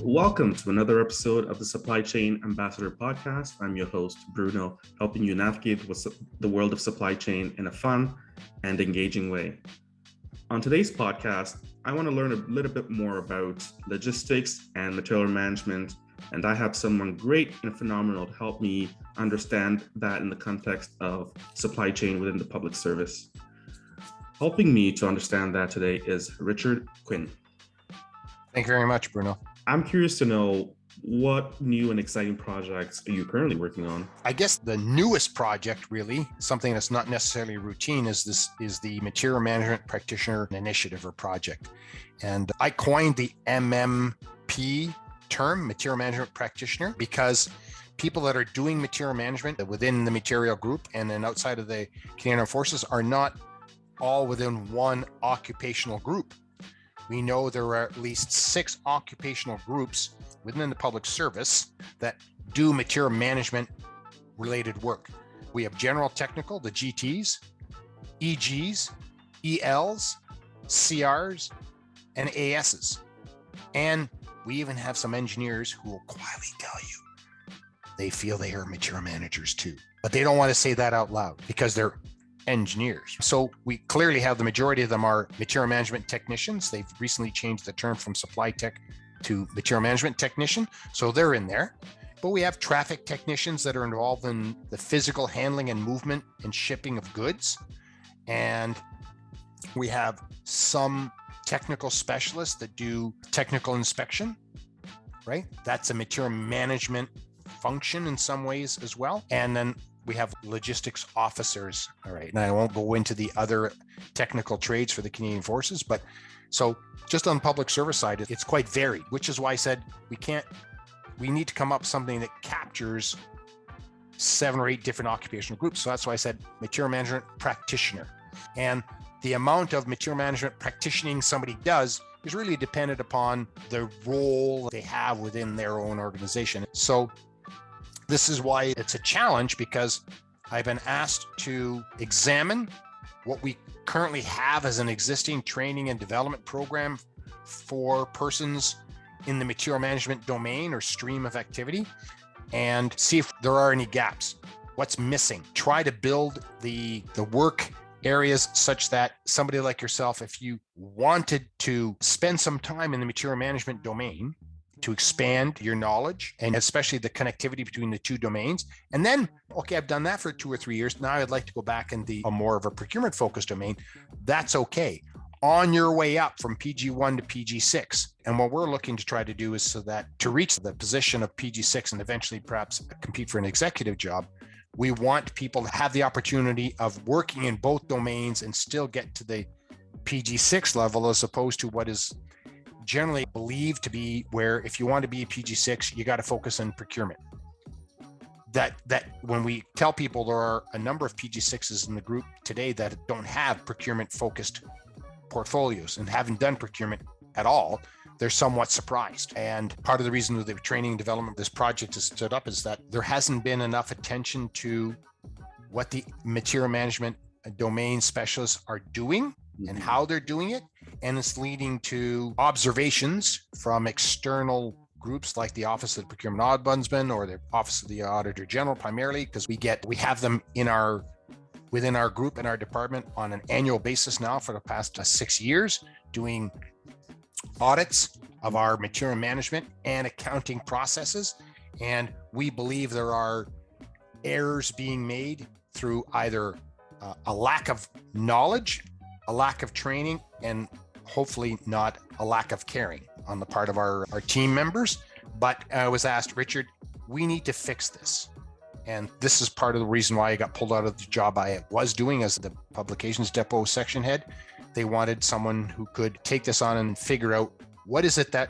Welcome to another episode of the Supply Chain Ambassador Podcast. I'm your host, Bruno, helping you navigate the world of supply chain in a fun and engaging way. On today's podcast, I want to learn a little bit more about logistics and material management, and I have someone great and phenomenal to help me understand that in the context of supply chain within the public service. Helping me to understand that today is Richard Quinn. Thank you very much, Bruno. I'm curious to know, what new and exciting projects are you currently working on? I guess the newest project, really, something that's not necessarily routine, is the Material Management Practitioner Initiative or project. And I coined the MMP term, Material Management Practitioner, because people that are doing material management within the material group and then outside of the Canadian Armed Forces are not all within one occupational group. We know there are at least 6 occupational groups within the public service that do material management related work. We have general technical, the GTs, EGs, ELs, CRs, and ASs. And we even have some engineers who will quietly tell you they feel they are material managers too, but they don't want to say that out loud because they're engineers. So we clearly have the majority of them are material management technicians. They've recently changed the term from supply tech to material management technician. So they're in there. But we have traffic technicians that are involved in the physical handling and movement and shipping of goods. And we have some technical specialists that do technical inspection, right? That's a material management function in some ways as well. And then we have logistics officers. All right. And I won't go into the other technical trades for the Canadian Forces, but so just on the public service side, it's quite varied, which is why I said we need to come up with something that captures 7 or 8 different occupational groups. So that's why I said material management practitioner. And the amount of material management practitioning somebody does is really dependent upon the role they have within their own organization. So this is why it's a challenge, because I've been asked to examine what we currently have as an existing training and development program for persons in the material management domain or stream of activity and see if there are any gaps. What's missing? Try to build the work areas such that somebody like yourself, if you wanted to spend some time in the material management domain, to expand your knowledge and especially the connectivity between the 2 domains. And then, okay, I've done that for 2 or 3 years. Now I'd like to go back in a more of a procurement focused domain. That's okay. On your way up from PG1 to PG6. And what we're looking to try to do is so that to reach the position of PG6 and eventually perhaps compete for an executive job, we want people to have the opportunity of working in both domains and still get to the PG6 level, as opposed to what is generally believed to be where if you want to be a PG6, you got to focus on procurement. That when we tell people there are a number of PG6s in the group today that don't have procurement focused portfolios and haven't done procurement at all, they're somewhat surprised. And part of the reason that the training and development of this project has stood up is that there hasn't been enough attention to what the material management domain specialists are doing and how they're doing it. And it's leading to observations from external groups like the Office of the Procurement Ombudsman or the Office of the Auditor General, primarily because we have them within our group and our department on an annual basis now for the past 6 years, doing audits of our material management and accounting processes. And we believe there are errors being made through either a lack of knowledge, a lack of training, and hopefully not a lack of caring on the part of our team members. But I was asked, Richard, we need to fix this. And this is part of the reason why I got pulled out of the job I was doing as the publications depot section head. They wanted someone who could take this on and figure out what is it that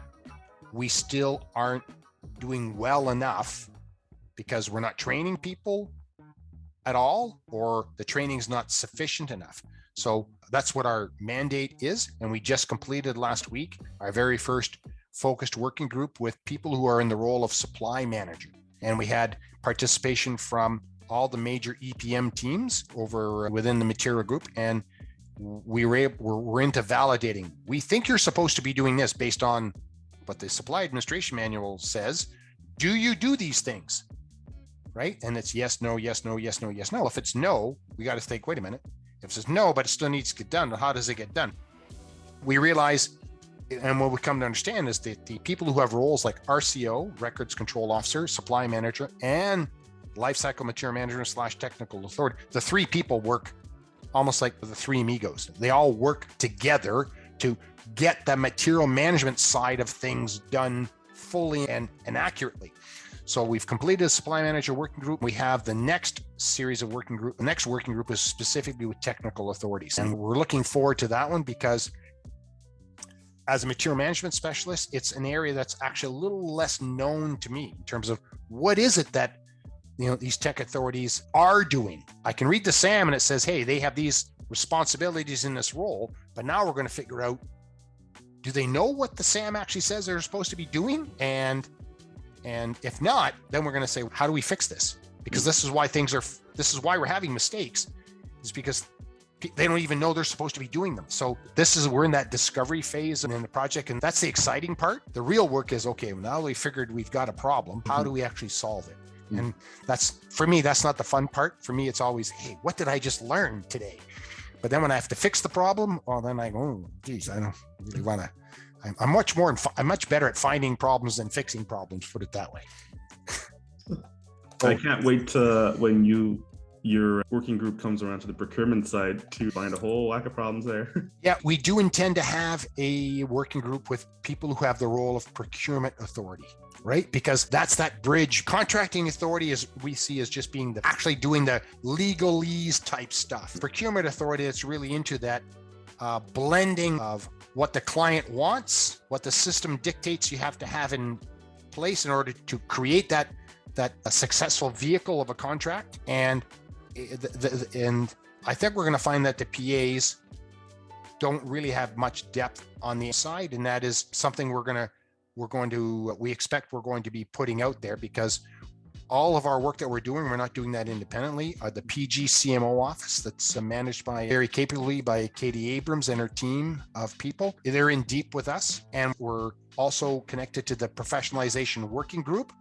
we still aren't doing well enough because we're not training people at all, or the training's not sufficient enough. So that's what our mandate is. And we just completed last week our very first focused working group with people who are in the role of supply manager. And we had participation from all the major EPM teams over within the material group. And we're into validating. We think you're supposed to be doing this based on But the supply administration manual says, do you do these things? Right? And it's yes, no, yes, no, yes, no, yes, no. If it's no, we got to think, wait a minute. If it says no, but it still needs to get done, how does it get done? We realize, and what we come to understand is that the people who have roles like RCO, Records Control Officer, Supply Manager, and Lifecycle Material Management / Technical Authority, the three people work almost like the three amigos. They all work together to get the material management side of things done fully and accurately. So we've completed a supply manager working group. We have the next series of working group. The next working group is specifically with technical authorities. And we're looking forward to that one because as a material management specialist, it's an area that's actually a little less known to me in terms of what is it that these tech authorities are doing. I can read the SAM and it says, hey, they have these responsibilities in this role, but now we're going to figure out, do they know what the SAM actually says they're supposed to be doing? And if not, then we're going to say, how do we fix this? Because this is why we're having mistakes, is because they don't even know they're supposed to be doing them. So we're in that discovery phase in the project. And that's the exciting part. The real work is, okay, now we figured we've got a problem. How do we actually solve it? And for me, that's not the fun part. For me, it's always, hey, what did I just learn today? But then when I have to fix the problem, well, then I go, oh, geez, I don't really want to. I'm much better at finding problems than fixing problems, put it that way. I can't wait when your working group comes around to the procurement side to find a whole whack of problems there. Yeah, we do intend to have a working group with people who have the role of procurement authority, right? Because that's that bridge. Contracting authority we see as just being actually doing the legalese type stuff. Procurement authority is really into that blending of what the client wants, what the system dictates you have to have in place in order to create that a successful vehicle of a contract. And I think we're going to find that the PAs don't really have much depth on the side, and that is something we expect we're going to be putting out there, because all of our work that we're not doing that independently. The PG CMO office that's managed very capably by Katie Abrams and her team of people. They're in deep with us, and we're also connected to the professionalization working group.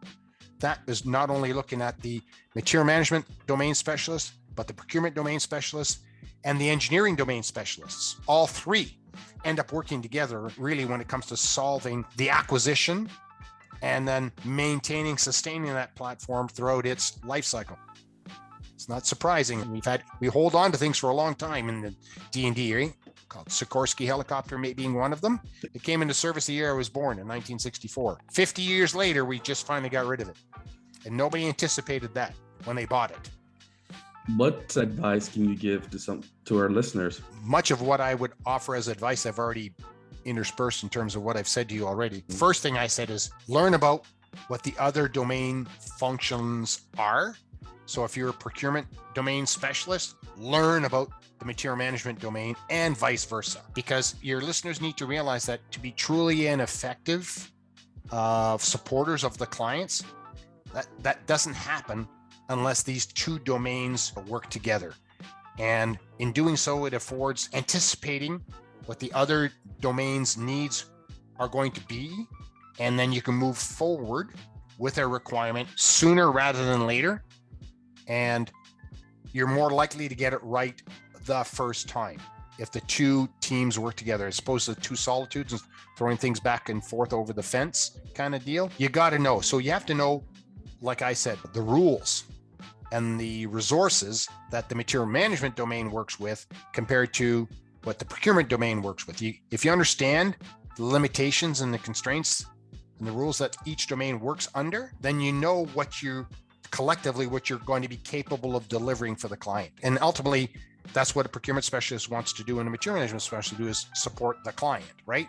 That is not only looking at the material management domain specialists, but the procurement domain specialists and the engineering domain specialists. All three end up working together really when it comes to solving the acquisition and then sustaining that platform throughout its life cycle. It's not surprising. We hold on to things for a long time in the D&D area, called Sikorsky helicopter being one of them. It came into service the year I was born in 1964. 50 years later, we just finally got rid of it. And nobody anticipated that when they bought it. What advice can you give to our listeners? Much of what I would offer as advice, I've already interspersed in terms of what I've said to you already. First thing I said is learn about what the other domain functions are. So if you're a procurement domain specialist, learn about the material management domain and vice versa, because your listeners need to realize that to be truly and effective supporters of the clients, that doesn't happen unless these two domains work together. And in doing so, it affords anticipating what the other domain's needs are going to be, and then you can move forward with a requirement sooner rather than later, and you're more likely to get it right the first time if the two teams work together, as opposed to two solitudes and throwing things back and forth over the fence kind of deal. You got to know. So you have to know, like I said, the rules and the resources that the material management domain works with compared to what the procurement domain works with. If you understand the limitations and the constraints and the rules that each domain works under, then you know what you're going to be capable of delivering for the client. And ultimately, that's what a procurement specialist wants to do and a material management specialist do, is support the client, right?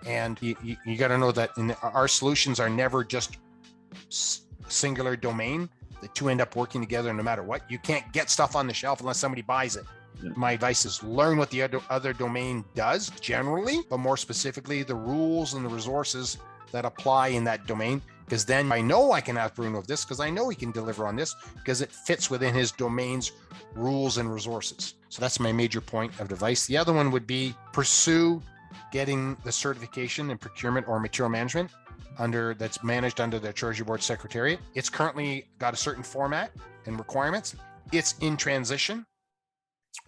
And you got to know that our solutions are never just singular domain. The two end up working together no matter what. You can't get stuff on the shelf unless somebody buys it. Yeah. My advice is learn what the other domain does generally, but more specifically, the rules and the resources that apply in that domain. Because then I know I can ask Bruno of this, because I know he can deliver on this, because it fits within his domain's rules and resources. So that's my major point of advice. The other one would be pursue getting the certification in procurement or material management that's managed under the Treasury Board Secretariat. It's currently got a certain format and requirements. It's in transition.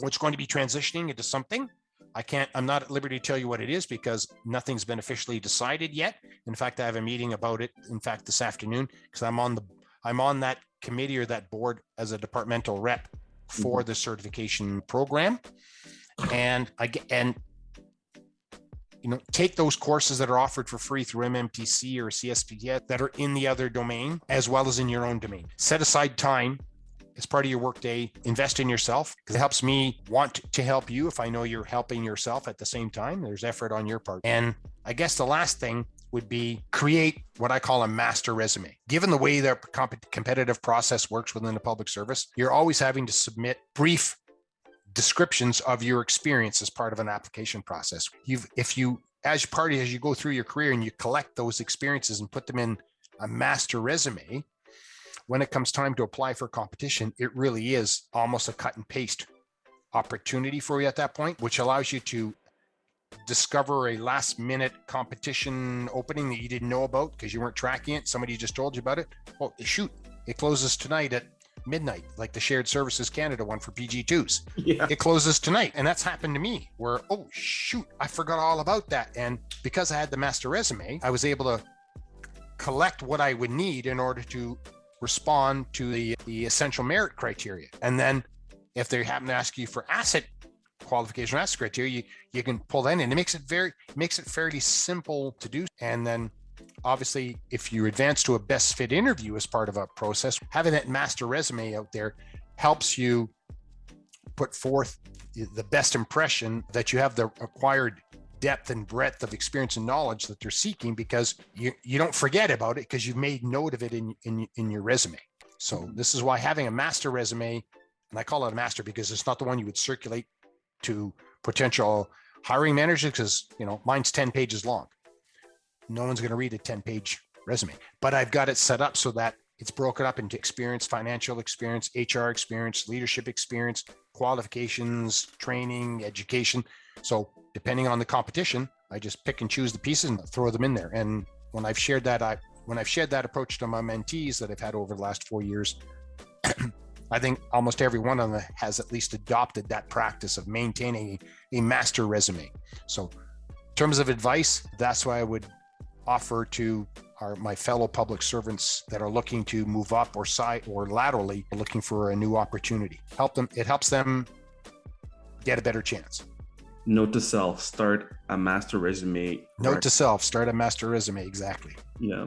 It's going to be transitioning into something. I'm not at liberty to tell you what it is because nothing's been officially decided yet. In fact, I have a meeting about it, in fact, this afternoon, because I'm on that committee or that board as a departmental rep for the certification program. And take those courses that are offered for free through MMTC or CSPTS that are in the other domain, as well as in your own domain. Set aside time as part of your workday, invest in yourself, because it helps me want to help you if I know you're helping yourself at the same time. There's effort on your part. And I guess the last thing would be create what I call a master resume. Given the way the competitive process works within the public service, you're always having to submit brief descriptions of your experience as part of an application process. As you go through your career and you collect those experiences and put them in a master resume, when it comes time to apply for competition, it really is almost a cut and paste opportunity for you at that point, which allows you to discover a last minute competition opening that you didn't know about because you weren't tracking it. Somebody just told you about it. Oh, shoot, it closes tonight at midnight, like the Shared Services Canada one for PG2s. Yeah. It closes tonight. And that's happened to me where, oh, shoot, I forgot all about that. And because I had the master resume, I was able to collect what I would need in order to respond to the essential merit criteria. And then if they happen to ask you for asset qualification or asset criteria, you can pull that in. It makes it fairly simple to do. And then obviously, if you advance to a best fit interview as part of a process, having that master resume out there helps you put forth the best impression that you have the acquired depth and breadth of experience and knowledge that they're seeking, because you don't forget about it because you've made note of it in your resume. So this is why having a master resume, and I call it a master because it's not the one you would circulate to potential hiring managers, because mine's 10 pages long. No one's going to read a 10-page resume, but I've got it set up so that it's broken up into experience, financial experience, HR experience, leadership experience, qualifications, training, education. So depending on the competition, I just pick and choose the pieces and throw them in there. And when I've shared that approach to my mentees that I've had over the last 4 years, I think almost every one of them has at least adopted that practice of maintaining a master resume. So in terms of advice, that's why I would offer to my fellow public servants that are looking to move up or laterally looking for a new opportunity. It helps them get a better chance. Note to self, start a master resume. Note to self, start a master resume. Exactly. Yeah.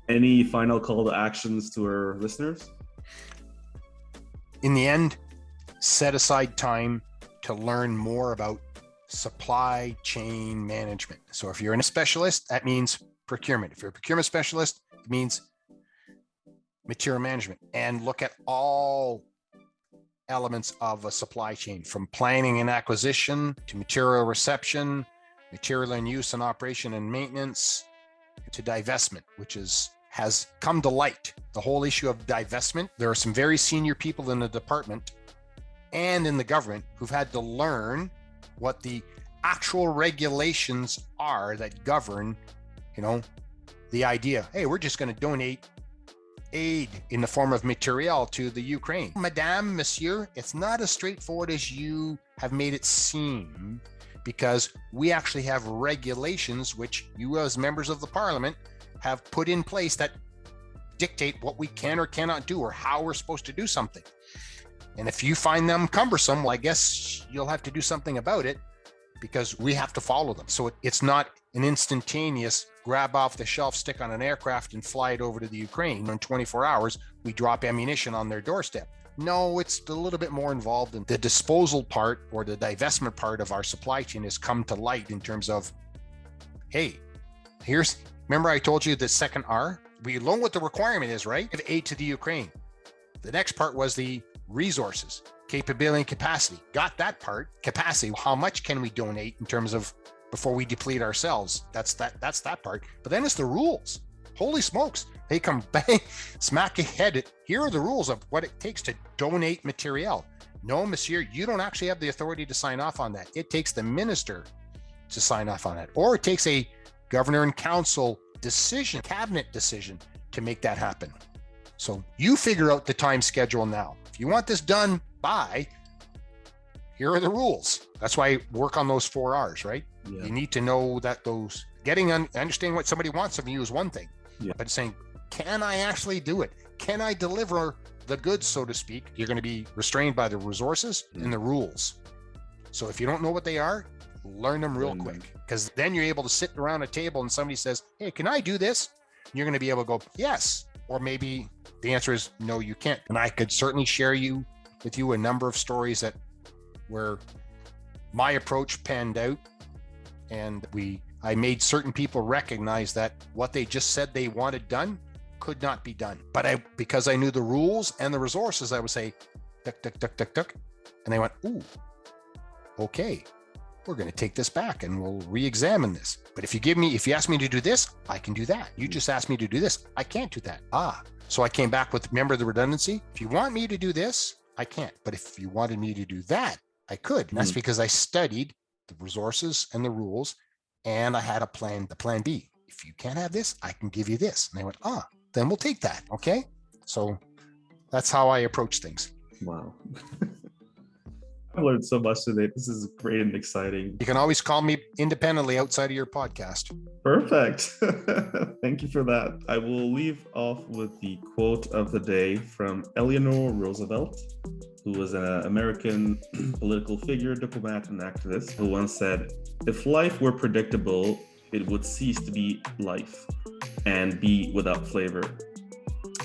Any final call to actions to our listeners? In the end, set aside time to learn more about supply chain management. So if you're a specialist, that means procurement. If you're a procurement specialist, it means material management, and look at all elements of a supply chain, from planning and acquisition to material reception, material in use and operation and maintenance, to divestment, which has come to light. The whole issue of divestment. There are some very senior people in the department and in the government who've had to learn what the actual regulations are that govern, the idea, hey, we're just going to donate aid in the form of material to the Ukraine. Madame, monsieur, it's not as straightforward as you have made it seem, because we actually have regulations which you as members of the parliament have put in place that dictate what we can or cannot do or how we're supposed to do something. And if you find them cumbersome, well, I guess you'll have to do something about it, because we have to follow them. So it's not an instantaneous grab off the shelf, stick on an aircraft and fly it over to the Ukraine. In 24 hours, we drop ammunition on their doorstep. No, it's a little bit more involved. And the disposal part or the divestment part of our supply chain has come to light in terms of, hey, remember I told you the second R? We learn what the requirement is, right? Of aid to the Ukraine. The next part was the resources, capability and capacity. Got that part. Capacity, how much can we donate in terms of before we deplete ourselves? That's that part. But then it's the rules. Holy smokes. They come bang, smack ahead. Here are the rules of what it takes to donate material. No, monsieur, you don't actually have the authority to sign off on that. It takes the minister to sign off on it, or it takes a governor and council decision, cabinet decision to make that happen. So you figure out the time schedule now. If you want this done by, here are the rules. That's why I work on those 4 R's, right? Yeah. You need to know that those understanding what somebody wants of you is one thing, but saying, can I actually do it? Can I deliver the goods, so to speak? You're going to be restrained by the resources and the rules. So if you don't know what they are, learn them real quick, because then you're able to sit around a table and somebody says, hey, can I do this? You're going to be able to go, yes. Or maybe the answer is no, you can't. And I could certainly share with you a number of stories where my approach panned out, and I made certain people recognize that what they just said they wanted done could not be done. But because I knew the rules and the resources, I would say, duck, duck, duck, duck, duck. And they went, ooh, okay, we're going to take this back and we'll re-examine this. But if you ask me to do this, I can do that. You just asked me to do this, I can't do that. So I came back with, remember the redundancy? If you want me to do this, I can't. But if you wanted me to do that, I could. And that's because I studied the resources and the rules, and I had the plan B. If you can't have this, I can give you this. And they went, then we'll take that. Okay. So that's how I approach things. Wow. I've learned so much today. This is great and exciting. You can always call me independently outside of your podcast. Perfect. Thank you for that. I will leave off with the quote of the day from Eleanor Roosevelt, who was an American political figure, diplomat, and activist, who once said, "If life were predictable, it would cease to be life and be without flavor."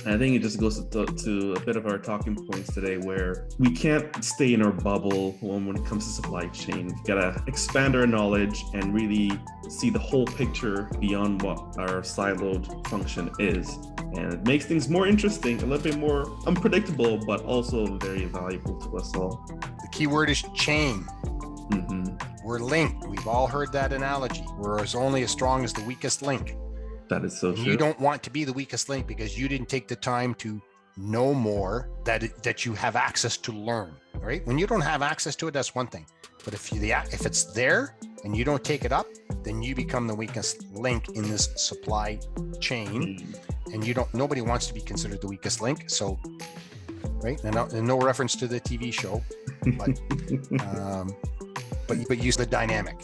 And I think it just goes to a bit of our talking points today, where we can't stay in our bubble when it comes to supply chain. We've got to expand our knowledge and really see the whole picture beyond what our siloed function is. And it makes things more interesting, a little bit more unpredictable, but also very valuable to us all. The key word is chain. We're linked. We've all heard that analogy. We're only as strong as the weakest link. That is so true. You don't want to be the weakest link because you didn't take the time to know more that you have access to learn, right? When you don't have access to it, that's one thing. But if it's there and you don't take it up, then you become the weakest link in this supply chain. And nobody wants to be considered the weakest link. So, right? And no reference to the TV show, but use the dynamic.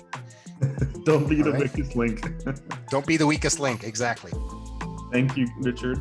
Don't be the weakest link. Don't be the weakest link. Exactly. Thank you, Richard.